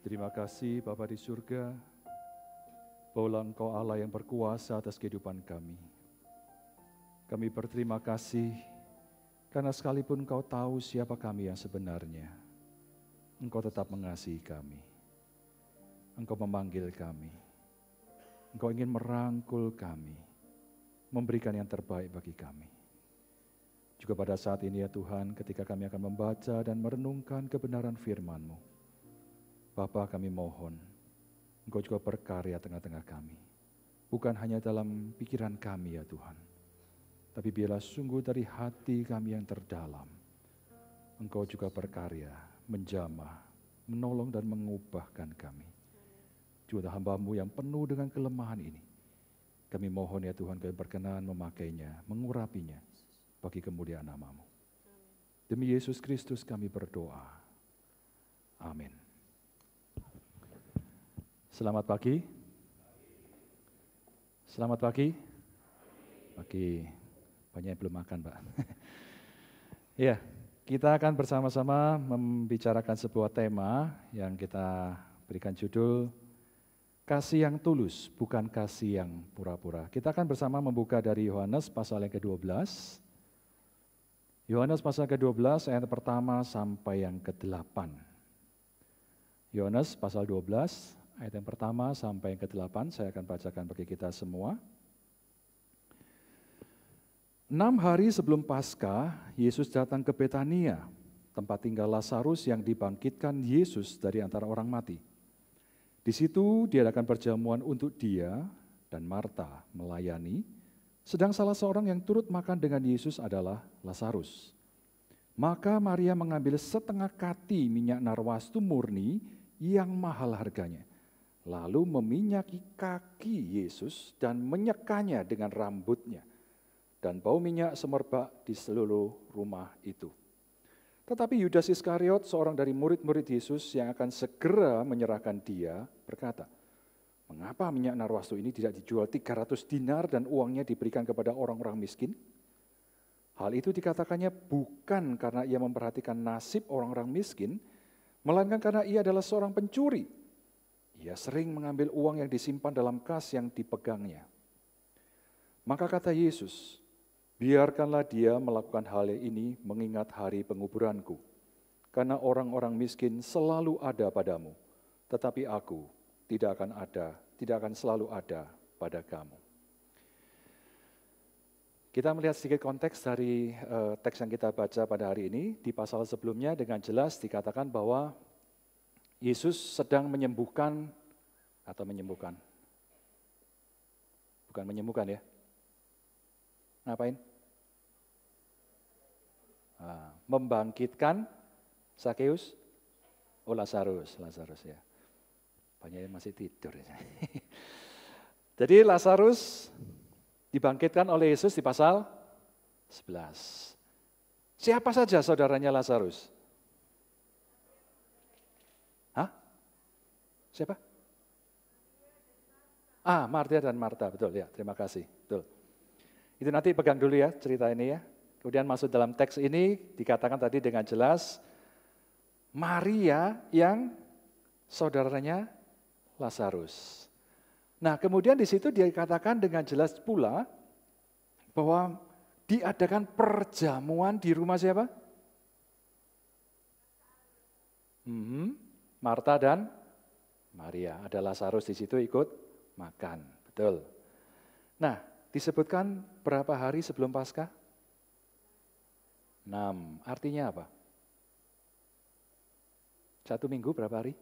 Terima kasih Bapa di surga, bahwa Engkau Allah yang berkuasa atas kehidupan kami. Kami berterima kasih karena sekalipun Engkau tahu siapa kami yang sebenarnya, Engkau tetap mengasihi kami. Engkau memanggil kami. Engkau ingin merangkul kami, memberikan yang terbaik bagi kami. Juga pada saat ini ya Tuhan, ketika kami akan membaca dan merenungkan kebenaran firman-Mu, Bapa, kami mohon, Engkau juga berkarya tengah-tengah kami. Bukan hanya dalam pikiran kami ya Tuhan, tapi biarlah sungguh dari hati kami yang terdalam, Engkau juga berkarya, menjamah, menolong dan mengubahkan kami. Juga hamba-Mu yang penuh dengan kelemahan ini, kami mohon ya Tuhan, Kau berkenan memakainya, mengurapinya, bagi kemuliaan nama-Mu. Demi Yesus Kristus kami berdoa. Amin. Selamat pagi. Selamat pagi. Pagi. Banyak yang belum makan, Pak. Ya, kita akan bersama-sama membicarakan sebuah tema yang kita berikan judul kasih yang tulus, bukan kasih yang pura-pura. Kita akan bersama membuka dari Yohanes pasal yang ke-12. Yohanes pasal ke-12 ayat pertama sampai yang ke-8. Yohanes pasal 12 ayat yang pertama sampai yang ke-8, saya akan bacakan bagi kita semua. 6 hari sebelum Paskah, Yesus datang ke Betania, tempat tinggal Lazarus yang dibangkitkan Yesus dari antara orang mati. Di situ diadakan perjamuan untuk dia dan Marta melayani, sedang salah seorang yang turut makan dengan Yesus adalah Lazarus. Maka Maria mengambil setengah kati minyak narwastu murni yang mahal harganya, lalu meminyaki kaki Yesus dan menyekanya dengan rambutnya, dan bau minyak semerbak di seluruh rumah itu. Tetapi Yudas Iskariot, seorang dari murid-murid Yesus yang akan segera menyerahkan dia, berkata, "Mengapa minyak narwastu ini tidak dijual 300 dinar dan uangnya diberikan kepada orang-orang miskin?" Hal itu dikatakannya bukan karena ia memperhatikan nasib orang-orang miskin, melainkan karena ia adalah seorang pencuri. Ia sering mengambil uang yang disimpan dalam kas yang dipegangnya. Maka kata Yesus, "Biarkanlah dia melakukan hal ini mengingat hari penguburanku. Karena orang-orang miskin selalu ada padamu, tetapi aku tidak akan selalu ada pada kamu." Kita melihat sedikit konteks dari teks yang kita baca pada hari ini. Di pasal sebelumnya dengan jelas dikatakan bahwa Yesus sedang menyembuhkan, bukan menyembuhkan ya. Ngapain? Membangkitkan Sakeus, Lazarus ya. Banyak yang masih tidur. Jadi Lazarus dibangkitkan oleh Yesus di pasal 11. Siapa saja saudaranya Lazarus? Siapa? Maria dan Marta, betul ya, terima kasih. Betul. Itu nanti pegang dulu ya cerita ini ya. Kemudian masuk dalam teks ini dikatakan tadi dengan jelas, Maria yang saudaranya Lazarus. Nah kemudian di situ dikatakan dengan jelas pula bahwa diadakan perjamuan di rumah siapa? Marta dan Maria, ada Lazarus di situ ikut makan, betul. Nah, disebutkan berapa hari sebelum Paskah? 6, artinya apa? 1 minggu berapa hari?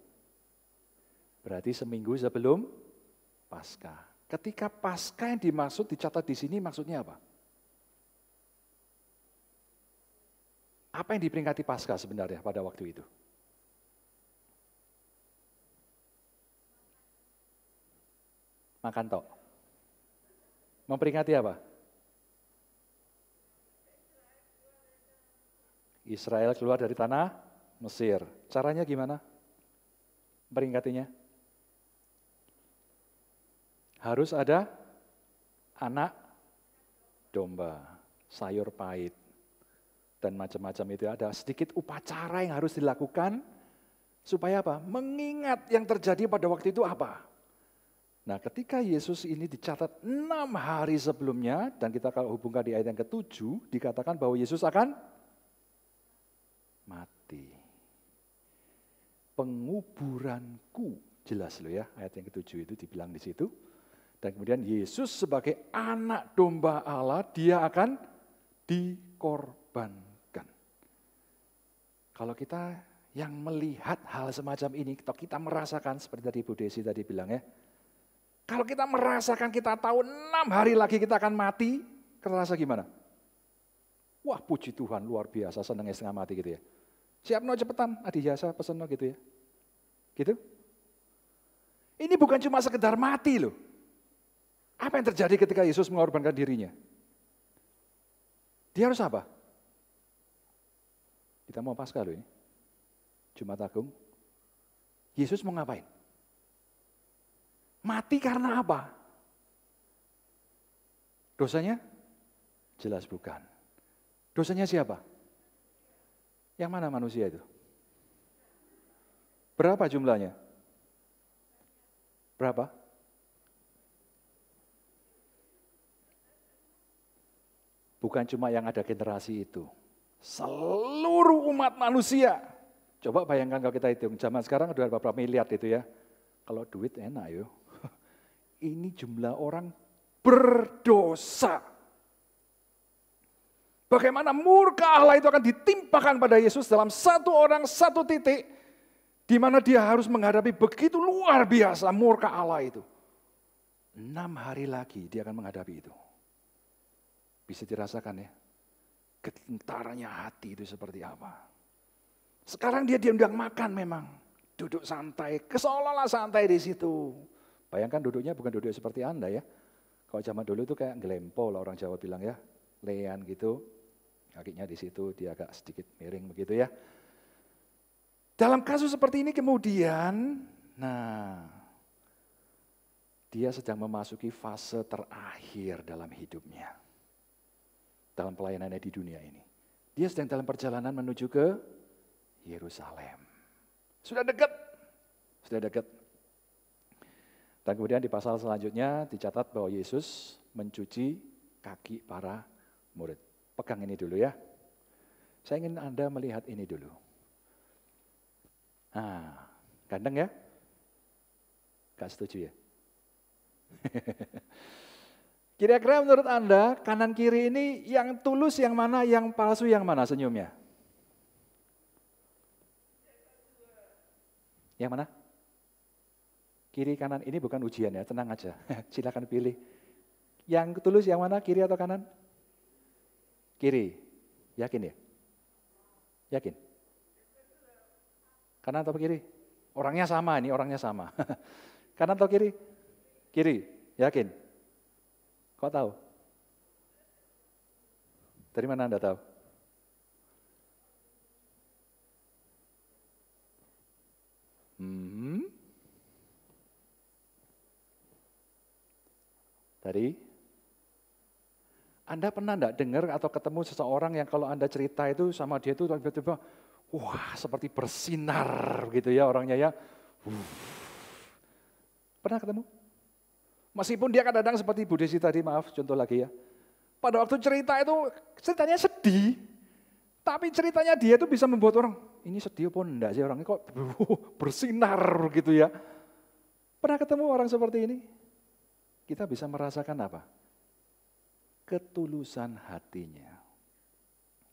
Berarti seminggu sebelum Paskah. Ketika Paskah yang dimaksud dicatat di sini maksudnya apa? Apa yang diperingati Paskah sebenarnya pada waktu itu? Makan tok. Memperingati apa? Israel keluar dari tanah Mesir. Caranya gimana? Memperingatinya? Harus ada anak domba, sayur pahit, dan macam-macam itu. Ada sedikit upacara yang harus dilakukan Supaya apa? Mengingat yang terjadi pada waktu itu apa? Nah, ketika Yesus ini dicatat 6 hari sebelumnya, dan kita kalau hubungkan di ayat yang ke-7, dikatakan bahwa Yesus akan mati. Penguburanku, jelas loh ya, ayat yang ke-7 itu dibilang di situ. Dan kemudian Yesus sebagai anak domba Allah, dia akan dikorbankan. Kalau kita yang melihat hal semacam ini, kita merasakan seperti tadi Bu Desi tadi bilang ya, kalau kita merasakan, kita tahu 6 hari lagi kita akan mati, kerasa gimana? Wah puji Tuhan, luar biasa, senangnya setengah mati gitu ya. Siap no cepetan, adi jasa pesen no gitu ya. Gitu. Ini bukan cuma sekedar mati loh. Apa yang terjadi ketika Yesus mengorbankan dirinya? Dia harus apa? Kita mau Paskah loh ini. Jumat Agung. Yesus mau ngapain? Mati karena apa? Dosanya? Jelas bukan. Dosanya siapa? Yang mana manusia itu? Berapa jumlahnya? Berapa? Bukan cuma yang ada generasi itu. Seluruh umat manusia. Coba bayangkan kalau kita hitung. Zaman sekarang udah berapa miliar itu ya. Kalau duit enak yo. Ini jumlah orang berdosa. Bagaimana murka Allah itu akan ditimpakan pada Yesus dalam satu orang, satu titik, di mana dia harus menghadapi begitu luar biasa murka Allah itu. 6 hari lagi dia akan menghadapi itu. Bisa dirasakan ya, gentarannya hati itu seperti apa. Sekarang dia diundang makan memang, duduk santai, seolah-olah santai di situ. Bayangkan duduknya bukan duduk seperti Anda ya. Kalau zaman dulu itu kayak ngelempo lah orang Jawa bilang ya. Lean gitu, kakinya di situ, dia agak sedikit miring begitu ya. Dalam kasus seperti ini kemudian, dia sedang memasuki fase terakhir dalam hidupnya. Dalam pelayanannya di dunia ini. Dia sedang dalam perjalanan menuju ke Yerusalem. Sudah dekat. Dan kemudian di pasal selanjutnya dicatat bahwa Yesus mencuci kaki para murid. Pegang ini dulu ya. Saya ingin Anda melihat ini dulu. Nah, ganteng ya? Gak setuju ya? Kira-kira menurut Anda kanan kiri ini yang tulus yang mana, yang palsu yang mana senyumnya? Yang mana? Kiri kanan ini bukan ujian ya, tenang aja. Silakan pilih. Yang tulus yang mana, kiri atau kanan? Kiri. Yakin ya? Yakin? Kanan atau kiri? Orangnya sama ini, orangnya sama. Kanan atau kiri? Kiri. Yakin? Kok tahu? Dari mana Anda tahu? Dari? Anda pernah enggak dengar atau ketemu seseorang yang kalau Anda cerita itu sama dia itu tiba-tiba, wah seperti bersinar gitu ya orangnya ya. Pernah ketemu? Meskipun dia kadang-kadang seperti Bu Desi tadi, maaf contoh lagi ya. Pada waktu cerita itu ceritanya sedih, tapi ceritanya dia itu bisa membuat orang, ini sedih pun enggak sih orangnya kok bersinar gitu ya. Pernah ketemu orang seperti ini? Kita bisa merasakan apa? Ketulusan hatinya.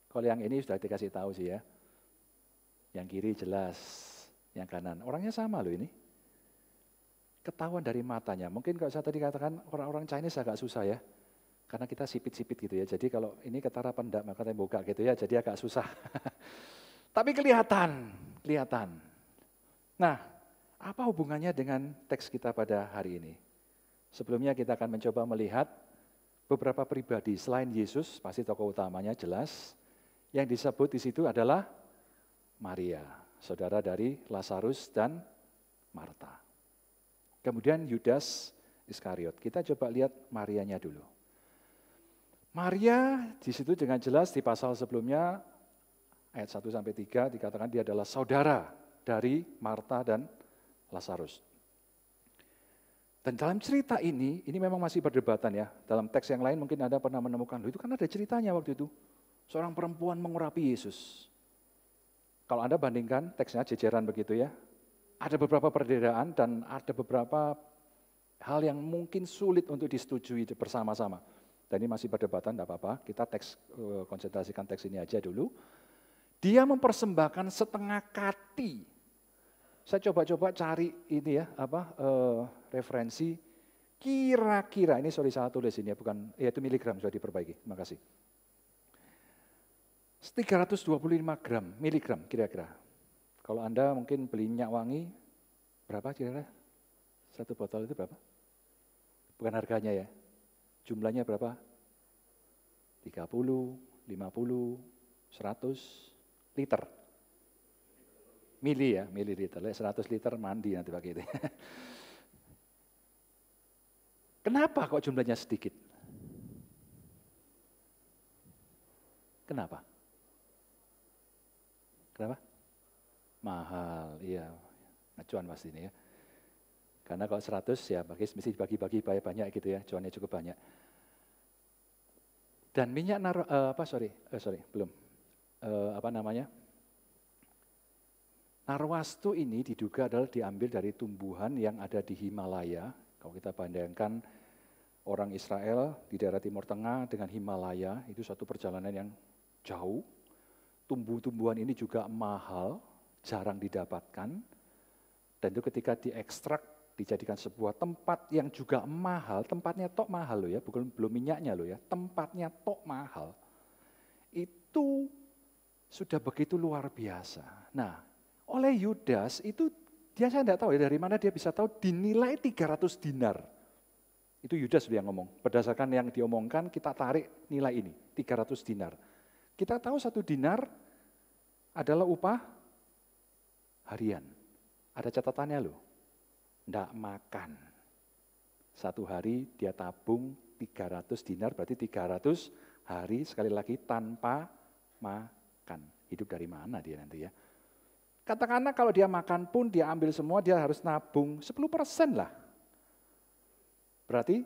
Kalau yang ini sudah dikasih tahu sih ya. Yang kiri jelas, yang kanan. Orangnya sama loh ini. Ketahuan dari matanya. Mungkin kalau saya tadi katakan orang-orang Chinese agak susah ya. Karena kita sipit-sipit gitu ya. Jadi kalau ini ketara pendak maka buka gitu ya. Jadi agak susah. Tapi kelihatan. Nah, apa hubungannya dengan teks kita pada hari ini? Sebelumnya kita akan mencoba melihat beberapa pribadi selain Yesus, pasti tokoh utamanya jelas. Yang disebut di situ adalah Maria, saudara dari Lazarus dan Marta. Kemudian Yudas Iskariot. Kita coba lihat Marianya dulu. Maria di situ dengan jelas di pasal sebelumnya ayat 1-3 dikatakan dia adalah saudara dari Marta dan Lazarus. Dan dalam cerita ini memang masih perdebatan ya. Dalam teks yang lain mungkin Anda pernah menemukan, itu kan ada ceritanya waktu itu. Seorang perempuan mengurapi Yesus. Kalau Anda bandingkan teksnya jejeran begitu ya, ada beberapa perbedaan dan ada beberapa hal yang mungkin sulit untuk disetujui bersama-sama. Dan ini masih perdebatan, tidak apa-apa. Kita konsentrasikan teks ini aja dulu. Dia mempersembahkan setengah kati. Saya coba-coba cari ini ya, referensi. Kira-kira, ini salah tulis ini ya, bukan, ya itu miligram sudah diperbaiki, terima kasih. 325 miligram kira-kira. Kalau Anda mungkin beli minyak wangi, berapa kira-kira? Satu botol itu berapa? Bukan harganya ya. Jumlahnya berapa? 30, 50, 100 liter. Mililiter. 100 liter mandi nanti pakai itu. Kenapa kok jumlahnya sedikit? Kenapa? Mahal, iya. Cuan pasti ini ya. Karena kalau 100 ya mesti dibagi-bagi banyak gitu ya, cuannya cukup banyak. Dan minyak narwastu ini diduga adalah diambil dari tumbuhan yang ada di Himalaya. Kalau kita bandingkan orang Israel di daerah Timur Tengah dengan Himalaya, itu suatu perjalanan yang jauh. Tumbuh-tumbuhan ini juga mahal, jarang didapatkan. Dan itu ketika diekstrak, dijadikan sebuah tempat yang juga mahal, tempatnya tok mahal loh ya, belum minyaknya loh ya, tempatnya tok mahal. Itu sudah begitu luar biasa. Nah, oleh Yudas itu saya tidak tahu ya dari mana dia bisa tahu dinilai 300 dinar. Itu Yudas yang ngomong. Berdasarkan yang diomongkan kita tarik nilai ini, 300 dinar. Kita tahu 1 dinar adalah upah harian. Ada catatannya loh. Tidak makan. 1 hari dia tabung 300 dinar, berarti 300 hari sekali lagi tanpa makan. Hidup dari mana dia nanti ya? Katakanlah kalau dia makan pun dia ambil semua, dia harus nabung 10% lah. Berarti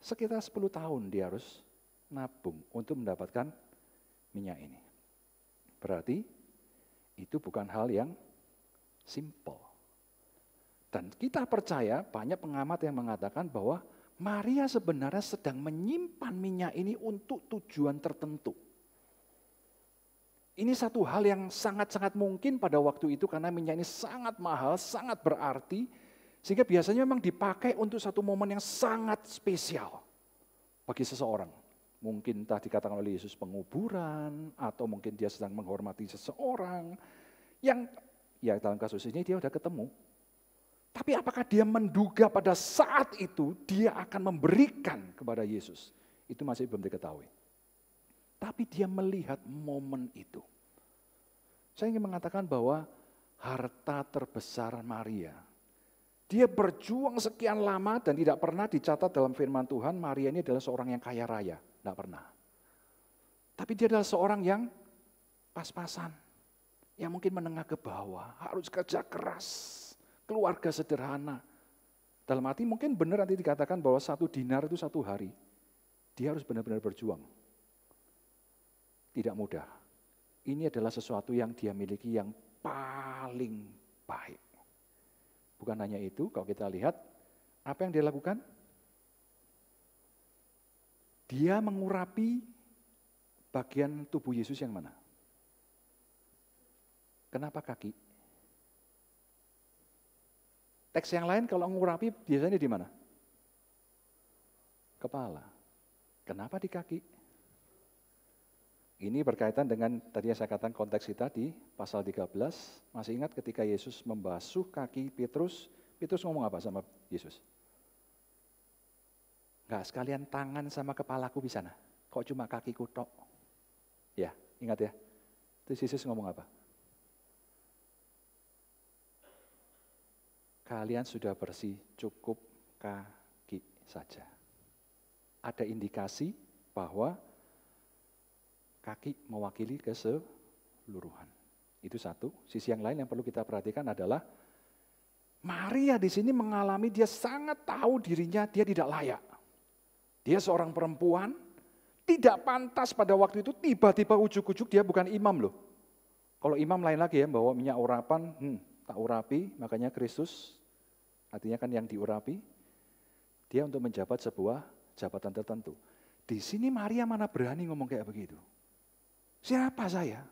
sekitar 10 tahun dia harus nabung untuk mendapatkan minyak ini. Berarti itu bukan hal yang simple. Dan kita percaya banyak pengamat yang mengatakan bahwa Maria sebenarnya sedang menyimpan minyak ini untuk tujuan tertentu. Ini satu hal yang sangat-sangat mungkin pada waktu itu karena minyak ini sangat mahal, sangat berarti, sehingga biasanya memang dipakai untuk satu momen yang sangat spesial bagi seseorang. Mungkin entah dikatakan oleh Yesus penguburan, atau mungkin dia sedang menghormati seseorang, yang ya dalam kasus ini dia sudah ketemu. Tapi apakah dia menduga pada saat itu dia akan memberikan kepada Yesus? Itu masih belum diketahui. Tapi dia melihat momen itu. Saya ingin mengatakan bahwa harta terbesar Maria. Dia berjuang sekian lama dan tidak pernah dicatat dalam firman Tuhan Maria ini adalah seorang yang kaya raya. Tidak pernah. Tapi dia adalah seorang yang pas-pasan. Yang mungkin menengah ke bawah. Harus kerja keras. Keluarga sederhana. Dalam arti mungkin benar nanti dikatakan bahwa 1 dinar itu 1 hari. Dia harus benar-benar berjuang. Tidak mudah. Ini adalah sesuatu yang dia miliki yang paling baik. Bukan hanya itu, kalau kita lihat, apa yang dia lakukan? Dia mengurapi bagian tubuh Yesus yang mana? Kenapa kaki? Teks yang lain kalau mengurapi biasanya di mana? Kepala. Kenapa di kaki? Ini berkaitan dengan tadi yang saya katakan konteks kita di pasal 13. Masih ingat ketika Yesus membasuh kaki Petrus, Petrus ngomong apa sama Yesus? Enggak sekalian tangan sama kepalaku bisa nah. Kok cuma kakiku tok? Ya, ingat ya. Terus Yesus ngomong apa? Kalian sudah bersih, cukup kaki saja. Ada indikasi bahwa kaki mewakili keseluruhan. Itu satu. Sisi yang lain yang perlu kita perhatikan adalah Maria di sini mengalami dia sangat tahu dirinya dia tidak layak. Dia seorang perempuan, tidak pantas pada waktu itu, tiba-tiba ujuk-ujuk dia bukan imam loh. Kalau imam lain lagi ya, bawa minyak urapan, tak urapi, makanya Kristus, artinya kan yang diurapi, dia untuk menjabat sebuah jabatan tertentu. Di sini Maria mana berani ngomong kayak begitu. Siapa saya?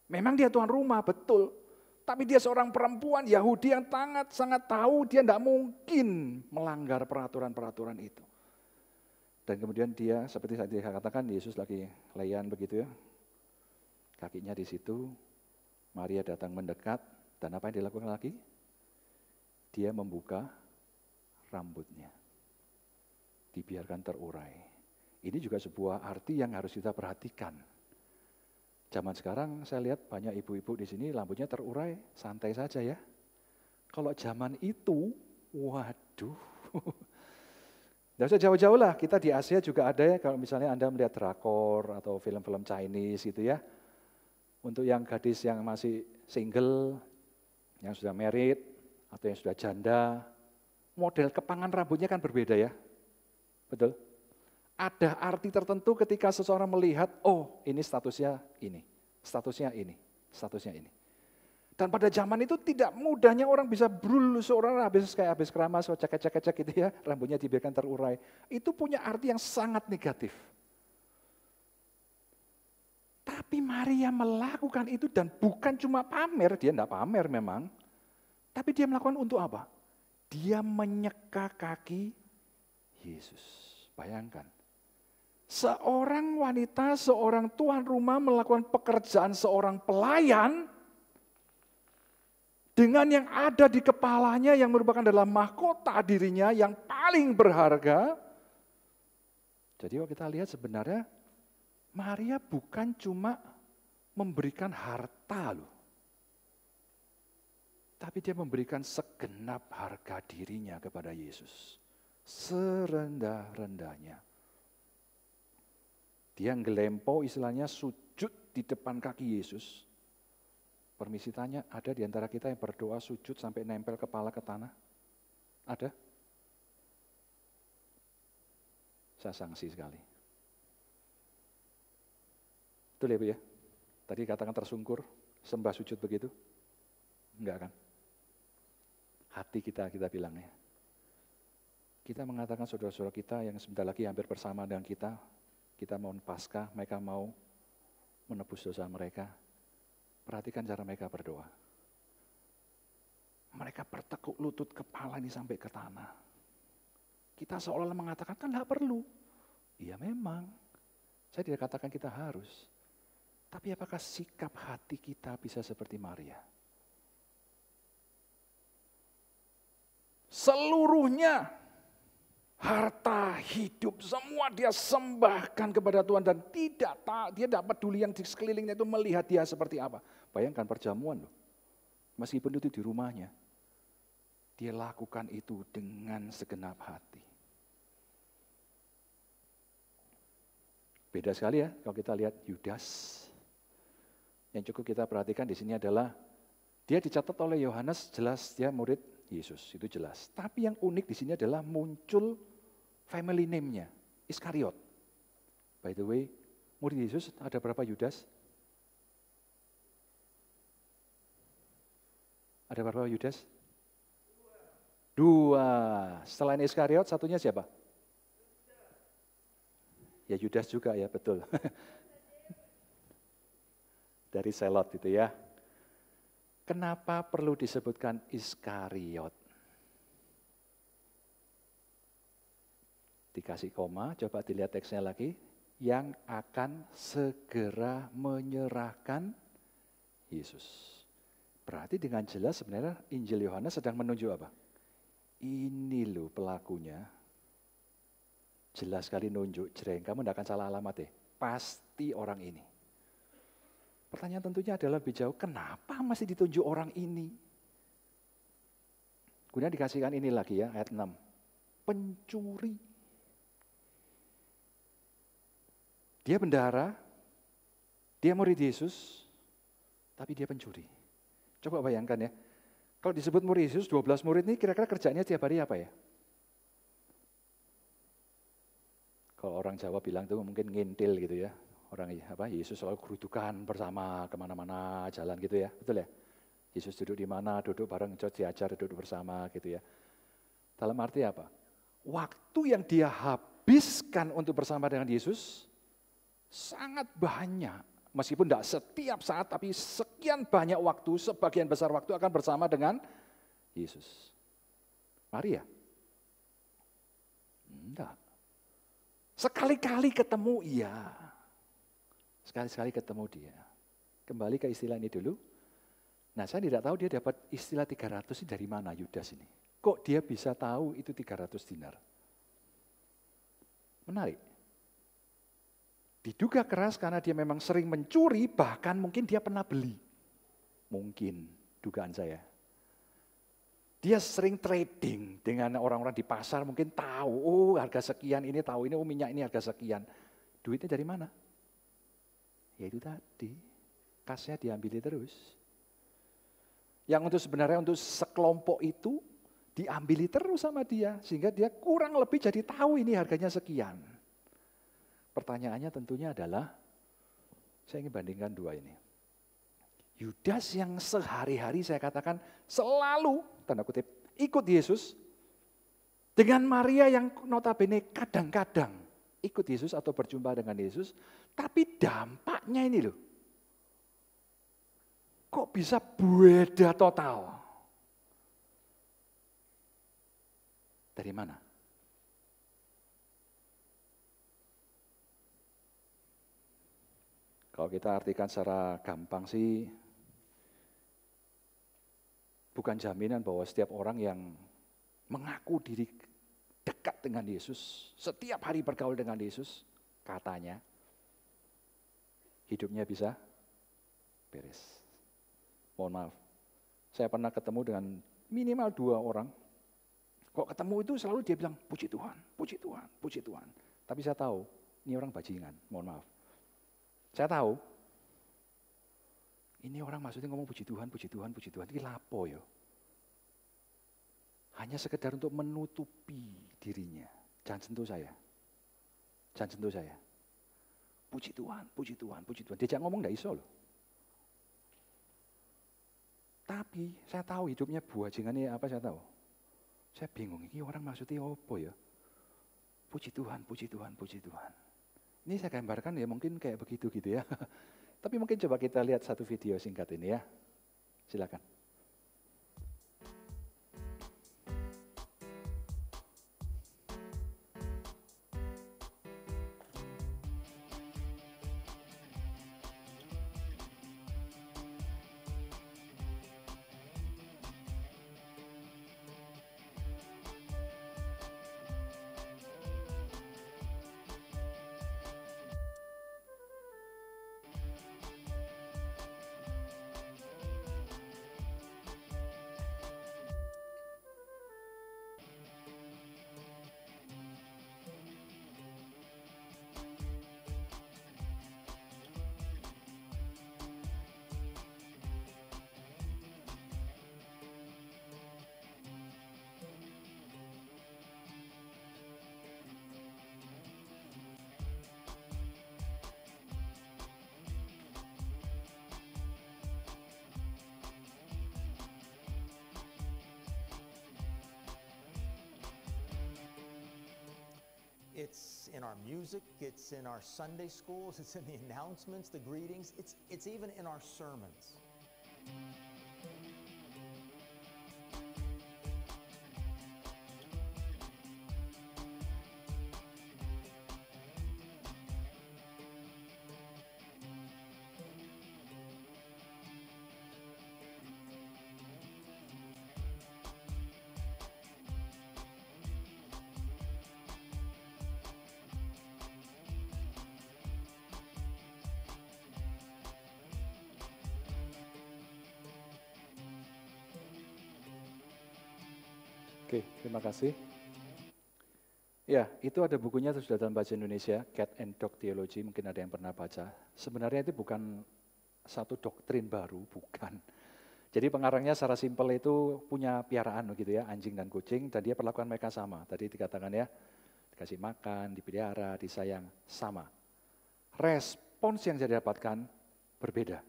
Memang dia tuan rumah, betul. Tapi dia seorang perempuan Yahudi yang sangat tahu dia tidak mungkin melanggar peraturan-peraturan itu. Dan kemudian dia, seperti saya katakan, Yesus lagi layan begitu ya. Kakinya di situ, Maria datang mendekat, dan apa yang dilakukan lagi? Dia membuka rambutnya. Dibiarkan terurai. Ini juga sebuah arti yang harus kita perhatikan. Zaman sekarang saya lihat banyak ibu-ibu di sini rambutnya terurai, santai saja ya. Kalau zaman itu, waduh. Tidak usah jauh-jauh lah, kita di Asia juga ada ya, kalau misalnya Anda melihat drakor atau film-film Chinese gitu ya. Untuk yang gadis yang masih single, yang sudah married, atau yang sudah janda, model kepangan rambutnya kan berbeda ya. Betul? Ada arti tertentu ketika seseorang melihat, oh ini statusnya ini, statusnya ini, statusnya ini. Dan pada zaman itu tidak mudahnya orang bisa brul, seorang habis keramas, cek-cek gitu ya, rambutnya dibiarkan terurai. Itu punya arti yang sangat negatif. Tapi Maria melakukan itu dan bukan cuma pamer, dia tidak pamer memang. Tapi dia melakukan untuk apa? Dia menyeka kaki Yesus. Bayangkan. Seorang wanita, seorang tuan rumah melakukan pekerjaan seorang pelayan dengan yang ada di kepalanya yang merupakan adalah mahkota dirinya yang paling berharga. Jadi kalau kita lihat sebenarnya Maria bukan cuma memberikan harta loh. Tapi dia memberikan segenap harga dirinya kepada Yesus. Serendah-rendahnya. Dia ngelempo istilahnya sujud di depan kaki Yesus. Permisi tanya, ada di antara kita yang berdoa sujud sampai nempel kepala ke tanah? Ada? Saya sanksi sekali. Betul ya Bu ya? Tadi katakan tersungkur, sembah sujud begitu? Enggak kan? Hati kita bilangnya. Kita mengatakan saudara-saudara kita yang sebentar lagi hampir bersama dengan kita mau Paskah, mereka mau menebus dosa mereka. Perhatikan cara mereka berdoa. Mereka bertekuk lutut kepala ini sampai ke tanah. Kita seolah-olah mengatakan kan tidak perlu. Iya memang, saya tidak katakan kita harus. Tapi apakah sikap hati kita bisa seperti Maria? Seluruhnya, harta, hidup, semua dia sembahkan kepada Tuhan dan dia tidak peduli yang di sekelilingnya itu melihat dia seperti apa. Bayangkan perjamuan loh, meskipun itu di rumahnya, dia lakukan itu dengan segenap hati. Beda sekali ya kalau kita lihat Yudas. Yang cukup kita perhatikan di sini adalah dia dicatat oleh Yohanes jelas dia murid Yesus, itu jelas. Tapi yang unik di sini adalah muncul family name-nya, Iskariot. By the way, murid Yesus ada berapa Yudas? Ada berapa Yudas? Dua. Selain Iskariot, satunya siapa? Ya Yudas juga ya, betul. Dari Selot itu ya. Kenapa perlu disebutkan Iskariot? Dikasih koma, coba dilihat teksnya lagi. Yang akan segera menyerahkan Yesus. Berarti dengan jelas sebenarnya Injil Yohanes sedang menunjuk apa? Ini loh pelakunya. Jelas sekali nunjuk, jreng. Kamu tidak akan salah alamat deh. Pasti orang ini. Pertanyaan tentunya adalah lebih jauh, kenapa masih ditunjuk orang ini? Kemudian dikasihkan ini lagi ya, ayat 6. Pencuri. Dia bendahara, dia murid Yesus, tapi dia pencuri. Coba bayangkan ya, kalau disebut murid Yesus, 12 murid ini kira-kira kerjanya tiap hari apa ya? Kalau orang Jawa bilang itu mungkin ngintil gitu ya. Orang Yesus selalu gerudukan bersama kemana-mana jalan gitu ya, betul ya? Yesus duduk di mana, duduk bareng, diajar duduk bersama gitu ya. Dalam arti apa? Waktu yang dia habiskan untuk bersama dengan Yesus sangat banyak. Meskipun tidak setiap saat, tapi sekian banyak waktu, sebagian besar waktu akan bersama dengan Yesus. Maria? Enggak. Sekali-kali ketemu, iya. Sekali-sekali ketemu dia. Kembali ke istilah ini dulu. Nah, saya tidak tahu dia dapat istilah 300 ini dari mana, Yudas ini. Kok dia bisa tahu itu 300 dinar? Menarik. Diduga keras karena dia memang sering mencuri, bahkan mungkin dia pernah beli. Mungkin, dugaan saya. Dia sering trading dengan orang-orang di pasar, mungkin tahu, oh harga sekian, ini tahu ini, oh minyak ini harga sekian. Duitnya dari mana? Ya itu tadi, kasnya diambil terus. Yang untuk sebenarnya untuk sekelompok itu, diambil terus sama dia, sehingga dia kurang lebih jadi tahu ini harganya sekian. Pertanyaannya tentunya adalah, saya ingin bandingkan dua ini. Yudas yang sehari-hari saya katakan selalu, tanda kutip, ikut Yesus, dengan Maria yang notabene kadang-kadang ikut Yesus atau berjumpa dengan Yesus, tapi dampaknya ini loh, kok bisa beda total? Dari mana? Kalau kita artikan secara gampang sih, bukan jaminan bahwa setiap orang yang mengaku diri dekat dengan Yesus, setiap hari bergaul dengan Yesus, katanya hidupnya bisa beres. Mohon maaf, saya pernah ketemu dengan minimal 2 orang, kok ketemu itu selalu dia bilang, puji Tuhan, puji Tuhan, puji Tuhan. Tapi saya tahu, ini orang bajingan, mohon maaf. Saya tahu, ini orang maksudnya ngomong puji Tuhan, puji Tuhan, puji Tuhan. Ini lapo ya. Hanya sekedar untuk menutupi dirinya. Jangan sentuh saya. Jangan sentuh saya. Puji Tuhan, puji Tuhan, puji Tuhan. Diajak ngomong enggak iso loh. Tapi saya tahu hidupnya bajingannya apa saya tahu. Saya bingung, ini orang maksudnya apa ya? Puji Tuhan, puji Tuhan, puji Tuhan. Ini saya gambarkan ya mungkin kayak begitu gitu ya. Tapi mungkin coba kita lihat satu video singkat ini ya. Silakan. It's in our music, it's in our Sunday schools, it's in the announcements, the greetings, it's even in our sermons. Oke, terima kasih. Ya, itu ada bukunya sudah dalam bahasa Indonesia, Cat and Dog Theology, mungkin ada yang pernah baca. Sebenarnya itu bukan satu doktrin baru, bukan. Jadi pengarangnya secara simpel itu punya piaraan gitu ya, anjing dan kucing, dan dia perlakuan mereka sama. Tadi dikatakan ya, dikasih makan, dipelihara, disayang, sama. Respons yang saya dapatkan berbeda.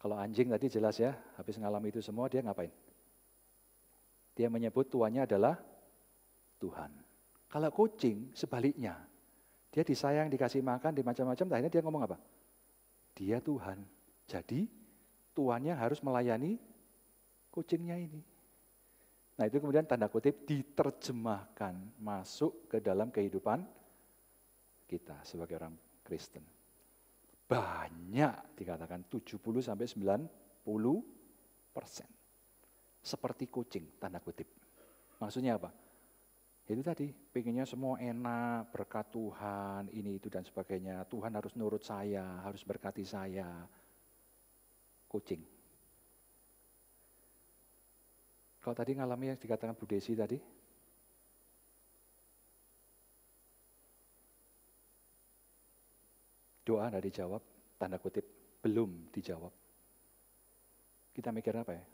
Kalau anjing tadi jelas ya, habis ngalami itu semua dia ngapain? Dia menyebut tuannya adalah Tuhan. Kalau kucing sebaliknya, dia disayang, dikasih makan, di macam-macam, akhirnya dia ngomong apa? Dia Tuhan. Jadi tuannya harus melayani kucingnya ini. Nah itu kemudian tanda kutip diterjemahkan masuk ke dalam kehidupan kita sebagai orang Kristen. Banyak dikatakan 70-90%. Seperti kucing, tanda kutip. Maksudnya apa? Itu tadi, pengennya semua enak, berkat Tuhan, ini itu dan sebagainya. Tuhan harus nurut saya, harus berkati saya. Kucing. Kalau tadi ngalami yang dikatakan Bu Desi tadi, doa tidak dijawab, tanda kutip, belum dijawab. Kita mikir apa ya?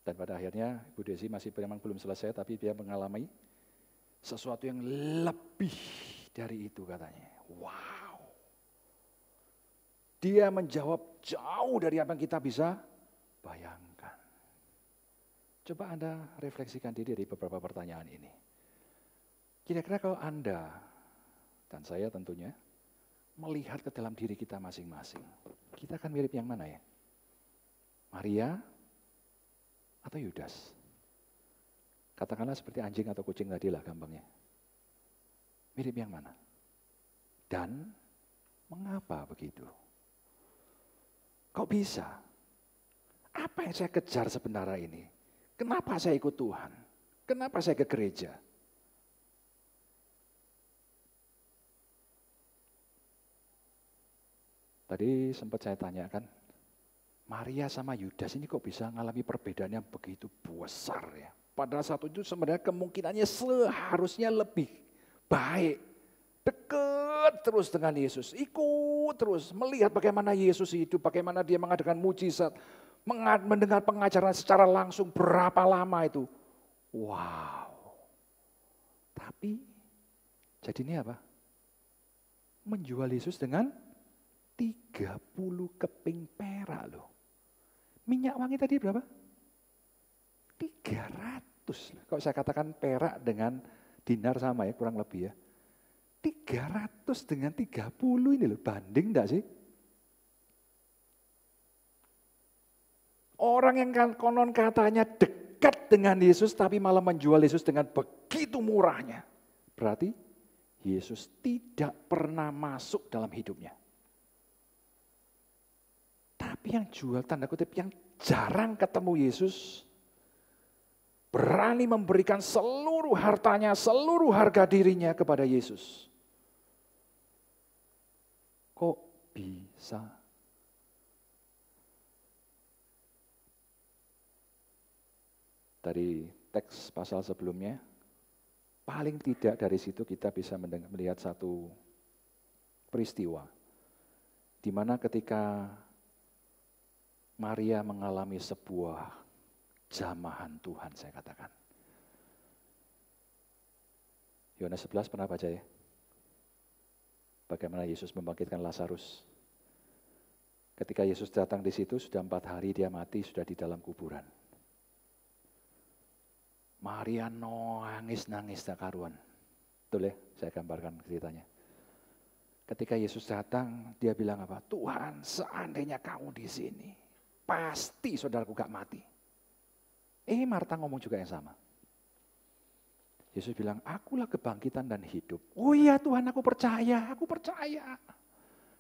Dan pada akhirnya Bu Desi masih memang belum selesai, tapi dia mengalami sesuatu yang lebih dari itu katanya. Wow. Dia menjawab jauh dari apa yang kita bisa bayangkan. Coba Anda refleksikan diri dari beberapa pertanyaan ini. Kira-kira kalau Anda dan saya tentunya melihat ke dalam diri kita masing-masing, kita akan mirip yang mana ya? Maria atau Yudas? Katakanlah seperti anjing atau kucing tadi lah gampangnya. Mirip yang mana? Dan mengapa begitu? Kok bisa? Apa yang saya kejar sebenarnya ini? Kenapa saya ikut Tuhan? Kenapa saya ke gereja? Tadi sempat saya tanyakan, Maria sama Yudas ini kok bisa mengalami perbedaan yang begitu besar ya? Pada saat itu sebenarnya kemungkinannya seharusnya lebih baik. Dekat terus dengan Yesus, ikut terus, melihat bagaimana Yesus hidup, bagaimana dia mengadakan mujizat, mendengar pengajaran secara langsung berapa lama itu. Wow. Tapi jadinya apa? Menjual Yesus dengan 30 keping perak loh. Minyak wangi tadi berapa? 300. Kalau saya katakan perak dengan dinar sama ya, kurang lebih ya. 300 dengan 30 ini loh, banding enggak sih? Orang yang konon katanya dekat dengan Yesus tapi malah menjual Yesus dengan begitu murahnya. Berarti Yesus tidak pernah masuk dalam hidupnya. Tapi yang jual tanda kutip yang jarang ketemu Yesus, berani memberikan seluruh hartanya, seluruh harga dirinya kepada Yesus. Kok bisa? Dari teks pasal sebelumnya, paling tidak dari situ kita bisa melihat satu peristiwa. Di mana ketika Maria mengalami sebuah jamahan Tuhan, saya katakan. Yohanes 11 pernah baca ya? Bagaimana Yesus membangkitkan Lazarus. Ketika Yesus datang di situ, sudah 4 hari dia mati, sudah di dalam kuburan. Maria nangis tak karuan. Betul ya, saya gambarkan ceritanya. Ketika Yesus datang, dia bilang apa? Tuhan, seandainya kamu di sini, pasti saudaraku gak mati. Marta ngomong juga yang sama. Yesus bilang, akulah kebangkitan dan hidup. Oh iya Tuhan, aku percaya.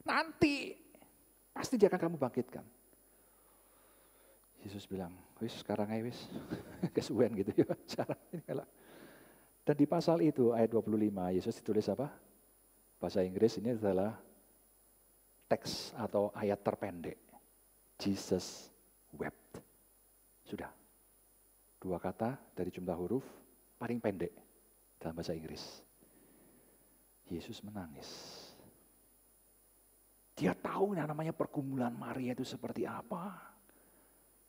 Nanti, pasti dia akan kamu bangkitkan. Yesus bilang, wis sekarang aja wis. Kesuwen gitu ya. Dan di pasal itu, ayat 25, Yesus ditulis apa? Bahasa Inggris ini adalah teks atau ayat terpendek. Jesus wept. Sudah. 2 kata dari jumlah huruf, paling pendek dalam bahasa Inggris. Yesus menangis. Dia tahu yang namanya pergumulan Maria itu seperti apa.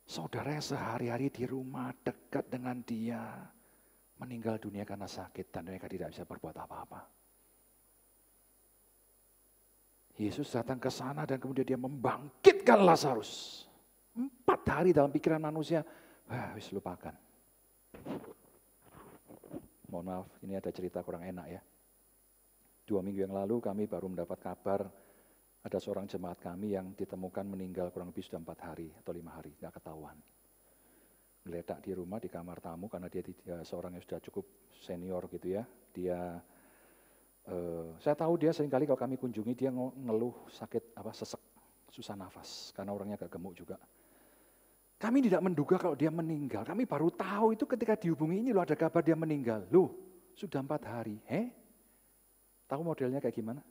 Saudara sehari-hari di rumah dekat dengan dia, meninggal dunia karena sakit dan mereka tidak bisa berbuat apa-apa. Yesus datang ke sana dan kemudian dia membangkitkan Lazarus. 4 hari dalam pikiran manusia, wis lupakan. Mohon maaf, ini ada cerita kurang enak ya. 2 minggu yang lalu kami baru mendapat kabar ada seorang jemaat kami yang ditemukan meninggal kurang lebih sudah 4 hari atau 5 hari, tidak ketahuan. Geletak di rumah di kamar tamu karena dia seorang yang sudah cukup senior gitu ya. Saya tahu dia seringkali kalau kami kunjungi dia ngeluh sakit sesek, susah nafas karena orangnya agak gemuk juga. Kami tidak menduga kalau dia meninggal. Kami baru tahu itu ketika dihubungi ini loh ada kabar dia meninggal. Loh sudah 4 hari. Tahu modelnya kayak gimana?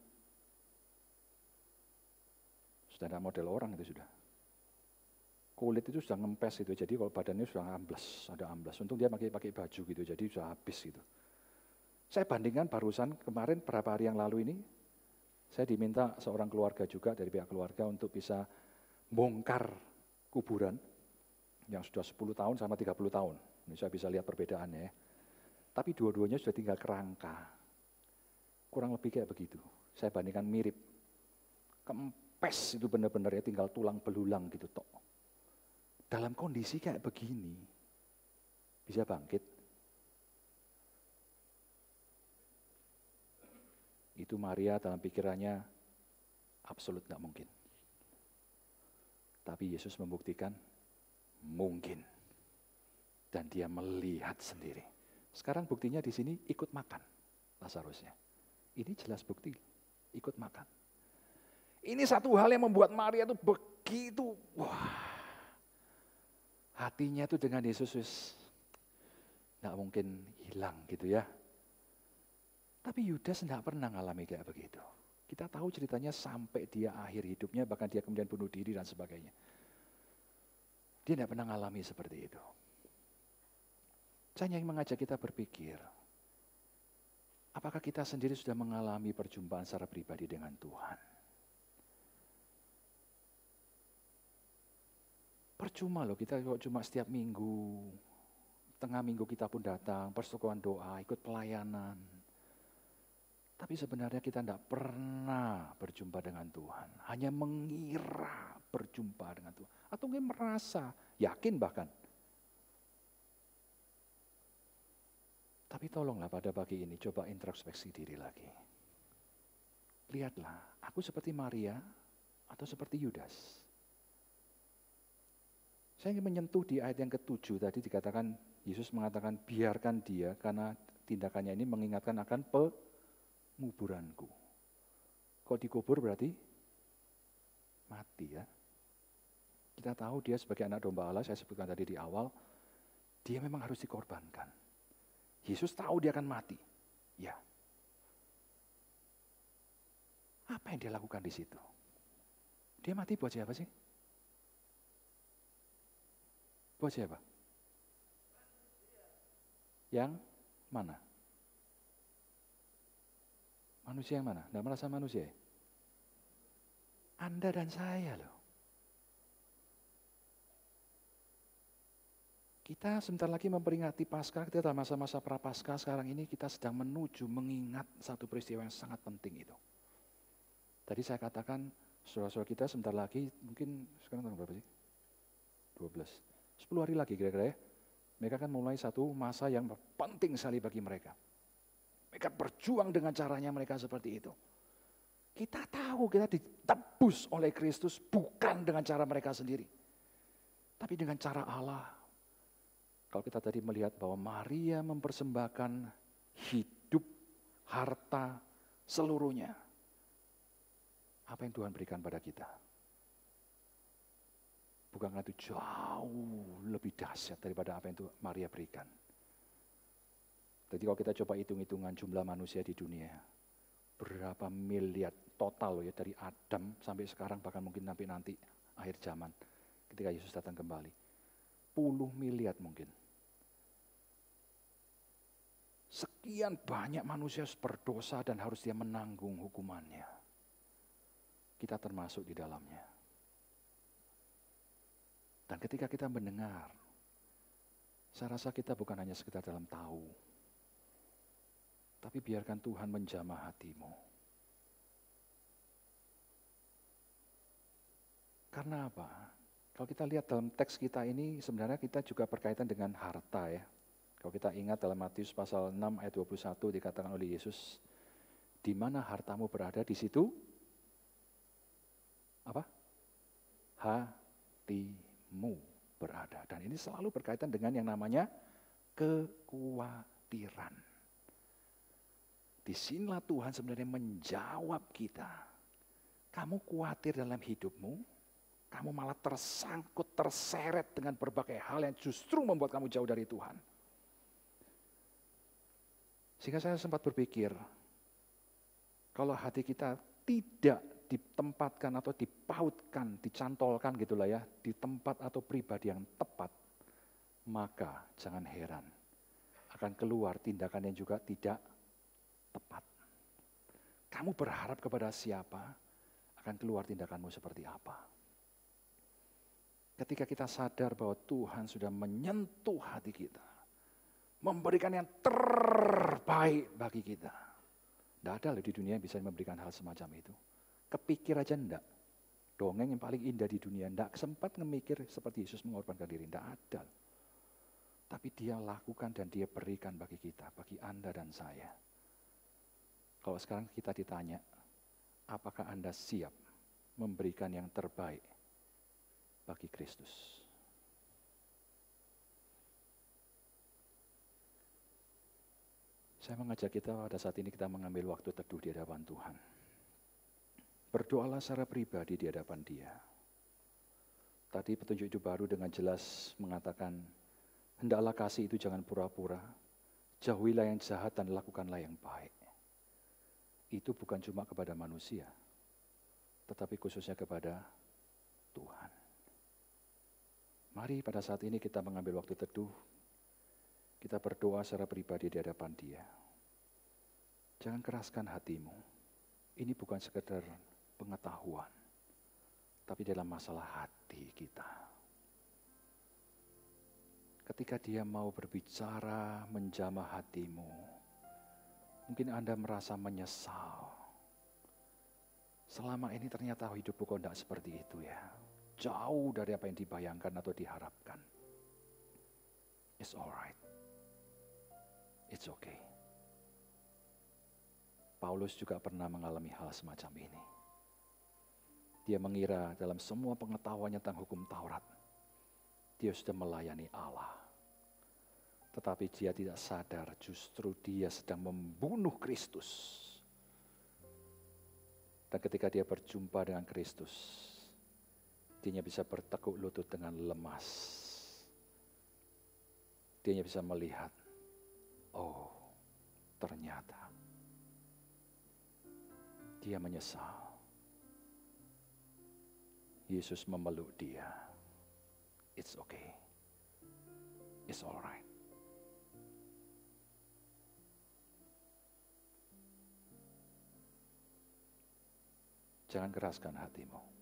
Sudah ada model orang itu sudah. Kulit itu sudah ngempes gitu. Jadi kalau badannya sudah amblas, ada amblas. Untung dia pakai baju gitu. Jadi sudah habis gitu. Saya bandingkan barusan kemarin berapa hari yang lalu ini, saya diminta seorang keluarga juga dari pihak keluarga untuk bisa bongkar kuburan yang sudah 10 tahun sama 30 tahun. Ini saya bisa lihat perbedaannya ya. Tapi dua-duanya sudah tinggal kerangka. Kurang lebih kayak begitu. Saya bandingkan mirip. Kempes itu benar-benar ya tinggal tulang belulang gitu tok. Dalam kondisi kayak begini, bisa bangkit. Itu Maria dalam pikirannya absolut tidak mungkin. Tapi Yesus membuktikan mungkin. Dan dia melihat sendiri. Sekarang buktinya di sini ikut makan Lazarusnya. Ini jelas bukti, ikut makan. Ini satu hal yang membuat Maria itu begitu, hatinya itu dengan Yesus tidak mungkin hilang gitu ya. Tapi Yudas tidak pernah mengalami kayak begitu. Kita tahu ceritanya sampai dia akhir hidupnya, bahkan dia kemudian bunuh diri dan sebagainya. Dia tidak pernah mengalami seperti itu. Saya ingin mengajak kita berpikir, apakah kita sendiri sudah mengalami perjumpaan secara pribadi dengan Tuhan? Percuma loh kita kok cuma setiap minggu, tengah minggu kita pun datang, persekutuan doa, ikut pelayanan. Tapi sebenarnya kita tidak pernah berjumpa dengan Tuhan. Hanya mengira berjumpa dengan Tuhan. Atau mungkin merasa, yakin bahkan. Tapi tolonglah pada pagi ini coba introspeksi diri lagi. Lihatlah, aku seperti Maria atau seperti Yudas. Saya ingin menyentuh di ayat yang ke-7 tadi dikatakan, Yesus mengatakan biarkan dia karena tindakannya ini mengingatkan akan penguburanku. Kok dikubur berarti mati ya. Kita tahu dia sebagai anak domba Allah, saya sebutkan tadi di awal, dia memang harus dikorbankan. Yesus tahu dia akan mati. Ya. Apa yang dia lakukan di situ? Dia mati buat siapa sih? Buat siapa? Yang mana? Manusia yang mana? Tidak merasa manusia ya? Anda dan saya loh. Kita sebentar lagi memperingati Paskah, kita dalam masa-masa prapaskah sekarang ini kita sedang menuju mengingat satu peristiwa yang sangat penting itu. Tadi saya katakan, saudara-saudara kita sebentar lagi, mungkin sekarang tanggal berapa sih? 12. 10 hari lagi kira-kira ya. Mereka akan mulai satu masa yang penting sekali bagi mereka. Mereka berjuang dengan caranya mereka seperti itu. Kita tahu kita ditebus oleh Kristus bukan dengan cara mereka sendiri. Tapi dengan cara Allah. Kalau kita tadi melihat bahwa Maria mempersembahkan hidup, harta, seluruhnya. Apa yang Tuhan berikan pada kita? Bukankah itu jauh lebih dahsyat daripada apa yang Maria berikan? Jadi kalau kita coba hitung-hitungan jumlah manusia di dunia, berapa miliar total ya dari Adam sampai sekarang, bahkan mungkin sampai nanti akhir zaman ketika Yesus datang kembali. 10 miliar mungkin. Sekian banyak manusia berdosa dan harus dia menanggung hukumannya. kita termasuk di dalamnya. Dan ketika kita mendengar, saya rasa kita bukan hanya sekedar dalam tahu, tapi biarkan Tuhan menjamah hatimu. Karena apa? Kalau kita lihat dalam teks kita ini, sebenarnya kita juga berkaitan dengan harta ya. Kalau kita ingat dalam Matius pasal 6 ayat 21 dikatakan oleh Yesus, di mana hartamu berada, di situ apa? Hatimu berada. Dan ini selalu berkaitan dengan yang namanya kekhawatiran. Disinilah Tuhan sebenarnya menjawab kita. Kamu khawatir dalam hidupmu, kamu malah tersangkut, terseret dengan berbagai hal yang justru membuat kamu jauh dari Tuhan. Sehingga saya sempat berpikir, kalau hati kita tidak ditempatkan atau dipautkan, dicantolkan gitulah ya, di tempat atau pribadi yang tepat, maka jangan heran akan keluar tindakan yang juga tidak tepat. Kamu berharap kepada siapa, akan keluar tindakanmu seperti apa. Ketika kita sadar bahwa Tuhan sudah menyentuh hati kita, memberikan yang terbaik bagi kita. Tidak ada loh di dunia yang bisa memberikan hal semacam itu. Kepikir aja enggak. Dongeng yang paling indah di dunia, enggak sempat memikir seperti Yesus mengorbankan diri, enggak ada. Tapi dia lakukan dan dia berikan bagi kita, bagi Anda dan saya. Kalau sekarang kita ditanya, apakah Anda siap memberikan yang terbaik bagi Kristus? Saya mengajak kita pada saat ini kita mengambil waktu teduh di hadapan Tuhan. Berdoalah secara pribadi di hadapan Dia. Tadi petunjuk hidup baru dengan jelas mengatakan, hendaklah kasih itu jangan pura-pura, jauhilah yang jahat dan lakukanlah yang baik. Itu bukan cuma kepada manusia, tetapi khususnya kepada Tuhan. Mari pada saat ini kita mengambil waktu teduh, kita berdoa secara pribadi di hadapan Dia. Jangan keraskan hatimu. Ini bukan sekedar pengetahuan, tapi dalam masalah hati kita. Ketika Dia mau berbicara, menjamah hatimu, mungkin Anda merasa menyesal. Selama ini ternyata hidupku kok tidak seperti itu ya. Jauh dari apa yang dibayangkan atau diharapkan. It's alright. It's okay. Paulus juga pernah mengalami hal semacam ini. Dia mengira dalam semua pengetahuannya tentang hukum Taurat, dia sudah melayani Allah. Tetapi dia tidak sadar justru dia sedang membunuh Kristus. Dan ketika dia berjumpa dengan Kristus, dia hanya bisa bertekuk lutut dengan lemas. Dia hanya bisa melihat, oh, ternyata dia menyesal. Yesus memeluk dia. It's okay. It's alright. Jangan keraskan hatimu.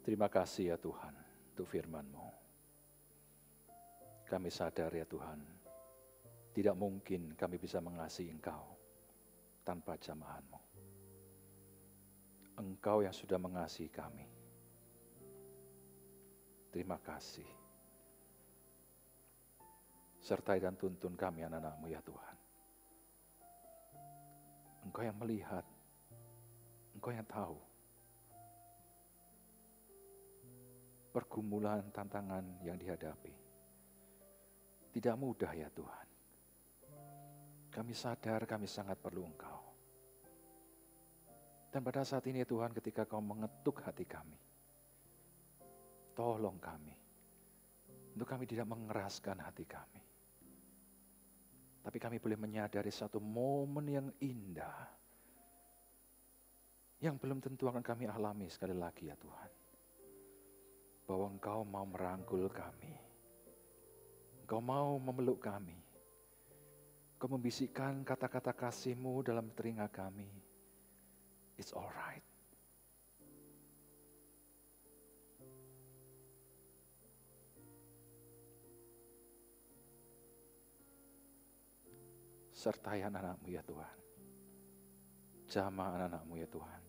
Terima kasih ya Tuhan untuk firman-Mu. Kami sadar ya Tuhan, tidak mungkin kami bisa mengasihi Engkau tanpa jamahan-Mu. Engkau yang sudah mengasihi kami. Terima kasih. Sertai dan tuntun kami anak-anak-Mu ya Tuhan. Engkau yang melihat, Engkau yang tahu pergumulan, tantangan yang dihadapi. Tidak mudah ya Tuhan. Kami sadar kami sangat perlu Engkau. Dan Dan pada saat ini Tuhan, ketika Kau mengetuk hati kami, tolong kami, untuk kami tidak mengeraskan hati kami. Tapi kami boleh menyadari satu momen yang indah, yang belum tentu akan kami alami sekali lagi ya Tuhan. Bahwa Engkau mau merangkul kami, Engkau mau memeluk kami, Engkau membisikkan kata-kata kasih-Mu dalam telinga kami. It's alright. Sertai anak-anak-Mu ya Tuhan. Jamah anak-anak-Mu ya Tuhan.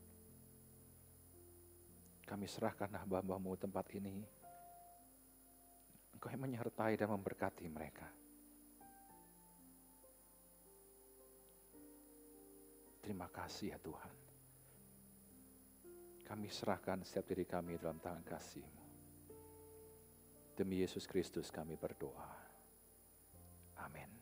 Kami serahkan hamba-Mu tempat ini. Engkau yang menyertai dan memberkati mereka. Terima kasih ya Tuhan. Kami serahkan setiap diri kami dalam tangan kasih-Mu. Demi Yesus Kristus kami berdoa. Amin.